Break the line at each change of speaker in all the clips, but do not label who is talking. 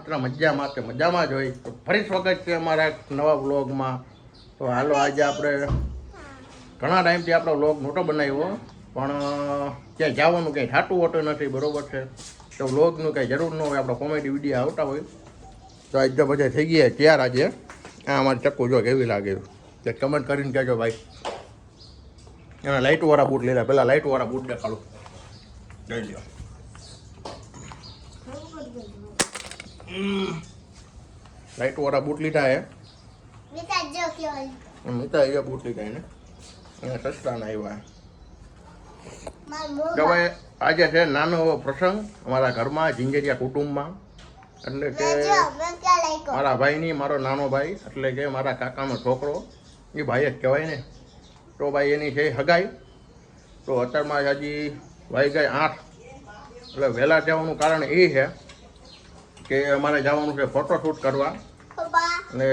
માત્ર મજામાં જ હોય. તો ફરી સ્વાગત છે અમારા એક નવા વ્લોગમાં. તો હાલો આજે આપણે ઘણા ટાઈમથી આપણો વ્લોગ નહોતો બનાવ્યો, પણ ક્યાંય જવાનું કંઈ થાતું હોતું નથી, બરોબર છે. તો વ્લોગનું કંઈ જરૂર ન હોય, આપણો કોમેડી વિડીયો આવતા હોય. તો આજે બધા થઈ ગયા તૈયાર. આજે આ અમારી ચક્કુ જો કેવી લાગે તે કમેન્ટ કરીને કહેજો ભાઈ. એના લાઇટવાળા બૂટ લીધા, પહેલાં લાઇટવાળા બૂટ દેખાડો, લઈ લો. લાઇટવાળા બૂટ લીધા હે મિતા એ બૂટ લીધા એને સસ્તા ના આવ્યા. હવે આજે છે નાનો એવો પ્રસંગ અમારા ઘરમાં, ઝીંઝરિયા કુટુંબમાં. એટલે કે મારા ભાઈની, મારો નાનો ભાઈ, એટલે કે મારા કાકાનો છોકરો, એ ભાઈ જ કહેવાય ને. તો ભાઈ એની છે હગાઈ. તો અત્યારમાં હજી ભાઈ ગઈ 8. એટલે વહેલા જવાનું કારણ એ છે કે અમારે જવાનું છે ફોટોશૂટ કરવા, અને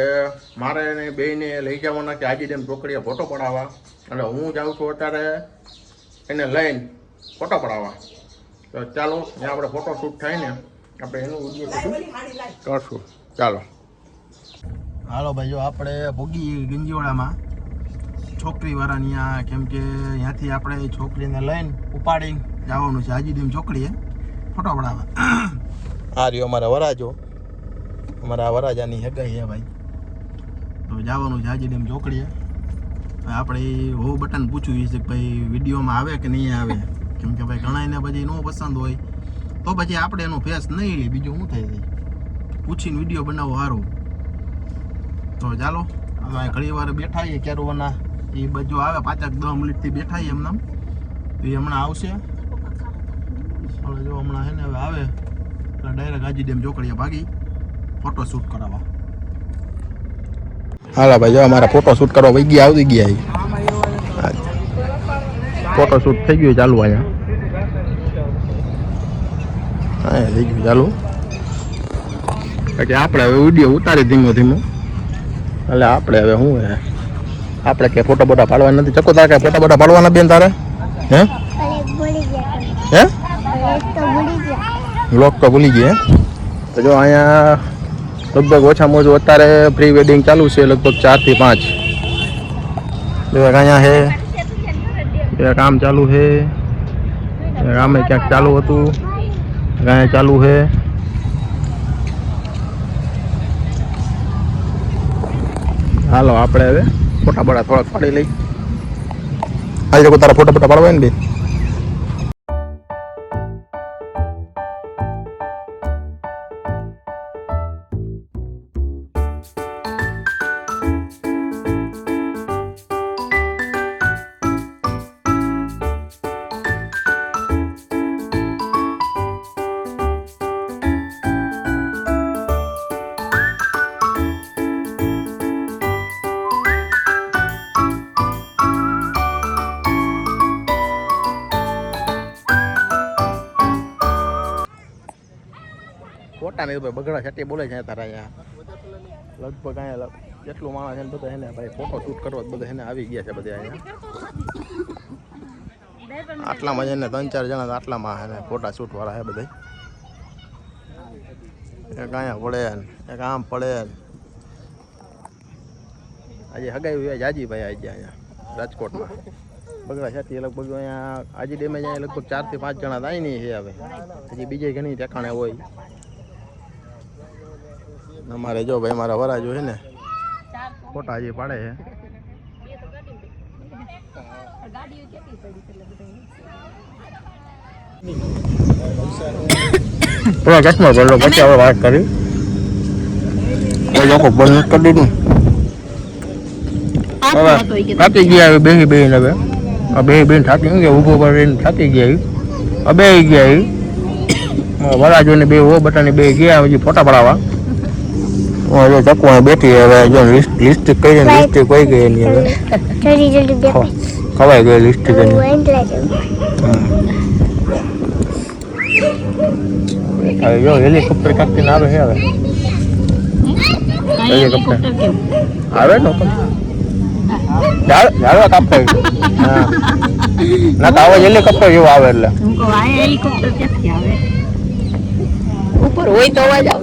મારે એને બેયને લઈ જવાના કે આજીડેમ ચોકડીએ ફોટો પડાવવા. અને હું જાઉં છું અત્યારે એને લઈને ફોટો પડાવવા. તો ચાલો ત્યાં આપણે ફોટોશૂટ થાય ને આપણે એનું વિડીયો કરશું. ચાલો હાલો ભાઈ, જો આપણે ભોગી ગંજીવાડામાં છોકરીવાળાની ત્યાં, કેમ કે ત્યાંથી આપણે છોકરીને લઈને ઉપાડીને જવાનું છે આજીડેમ ચોકડીએ ફોટો પડાવવા. આ રહ્યો અમારા વરાજો, અમારા વરાજાની હગાઈ છે ભાઈ. તો જવાનું છે આજીડેમ ચોકડીએ. આપણે હો બટન પૂછ્યું છે કે ભાઈ વિડીયોમાં આવે કે નહીં આવે, કેમ કે ભાઈ ઘણાને પછી ન પસંદ હોય તો પછી આપણે એનો ફેસ નહીં લે, બીજું શું થાય જાય, પૂછીને વિડીયો બનાવવો સારું. તો ચાલો અમે ઘણી વાર બેઠા છીએ કેરવાના, એ બધું આવે 5-10 મિનિટથી બેઠા છીએ એમનામ. તો એ હમણાં આવશે. જો હમણાં છે ને હવે આવે એટલે ડાયરેક્ટ આજીડેમ ચોકડીએ ભાગી ફોટોશૂટ કરાવવા. હાલા ભાઈ, જો અમારા ફોટોશૂટ કરવા વહી ગયા, આવી ગયા. ફોટોશૂટ થઈ ગયું ચાલુ અહીંયા. હા થઈ ગયું ચાલુ. કે આપણે હવે વિડીયો ઉતારી ધીમો ધીમો. એટલે આપણે હવે શું હે, આપણે કે ફોટો બોટા પાડવા નથી. ચકો તારે કઈ ફોટો બોટા પાડવાના બેન તારે? હે હે બ્લોક તો ભૂલી ગયા. તો જો અહીંયા લગભગ ઓછામાં ઓછું અત્યારે પ્રી વેડિંગ ચાલુ છે, લગભગ 4 થી 5. અહીંયા છે કામ ચાલુ છે, કામે ક્યાંક ચાલુ હતું, અહીંયા ચાલુ છે. હાલો આપણે હવે ફોટા બોટા થોડાક પાડી લઈ. આજે તારા ફોટા બોટા પાડવા ને બે? ફોટા ને બગડા છાટી બોલે છે તારા અહીંયા. લગભગ અહીંયા જેટલું માણસ છે ને બધા એને ભાઈ ફોટો શૂટ કરવા બધા એને આવી ગયા છે બધા અહીંયા. આટલામાં જ એને 3-4 જણા આટલામાં એને ફોટા શૂટ વાળા છે બધા. એક અહીંયા પડે ને એક આમ પડે. આજે હગાઈ જાજીભાઈ આવી ગયા અહીંયા રાજકોટમાં. બગડા છાટી લગભગ અહીંયા આજી ડેમે અહીંયા લગભગ 4 થી 5 જણા થાય નહીં છે હવે. હજી બીજે ઘણી ઠેકાણે હોય. અમારે જો ભાઈ મારા વરાજો છે ને ફોટા હજી પાડે છે. થોડા કસ્ટમર બોલો પછી હવે વાત કરી. લોકો બંધ કરી દીધું. હવે થાકી ગયા બેહી બેહીને. હવે બેહી થાકી ગયા, ઊભો કરીને થાકી ગયા. બે ગયા વરાજો ને બે ઓ બટાની બે ગયા હજી ફોટા પડાવવા. ચકવા બેઠી હવે જો લિસ્ટ કરી લિસ્ટ કોઈ ગઈ એની હવે ખવાઈ ગઈ લિસ્ટ કરી. હવે જો હેલિકોપ્ટર કાપીને આવે છે. હવે હેલિકોપ્ટર આવે ને ઝાડવા કાપે. હા ના તો આવો હેલિકોપ્ટર જેવો આવે એટલે
હેલિકોપ્ટર ક્યાંથી આવે? ઉપર હોય તો અવાજ આવે.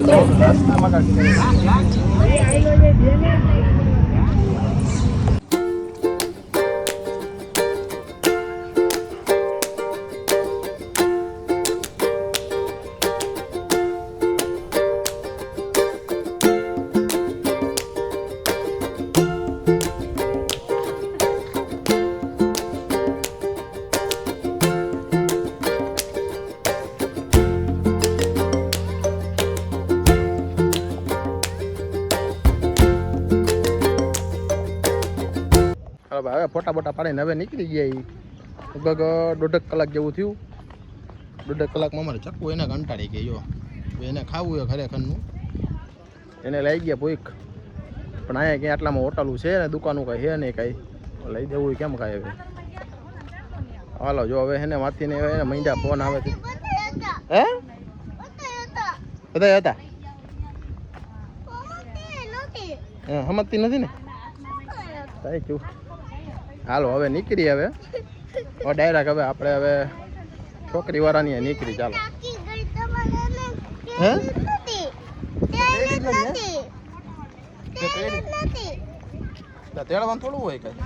હવે ફોટા બોટા પાડીને હવે નીકળી ગયા ઈ લગભગ 1.5 કલાક જેવું થયું. 1.5 કલાકમાં અમારે ચક્કુ એને કંટાળી ગઈ. જો એને ખાવું હોય ખરેખરનું એને લઈ ગયા ભૂખ, પણ અહીંયા ક્યાં આટલામાં હોટલું છે ને દુકાનું કાંઈ છે નહીં, કાંઈ લઈ દેવું કેમ કાંઈ. હવે હાલો જો હવે એને વાંચીને એને મહિના ફોન આવે છે. હે બધા હતા સમજતી નથી ને તાઈ ચૂ. હાલો હવે નીકળી. હવે ડાયરેક્ટ હવે આપણે હવે છોકરી વાળાની નીકળી. ચાલો હે તેડવાનું થોડું હોય કઈ.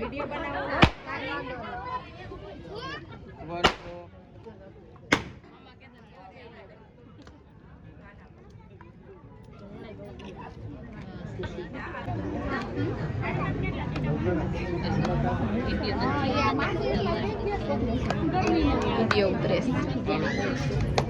वीडियो बनाओ वीडियो 3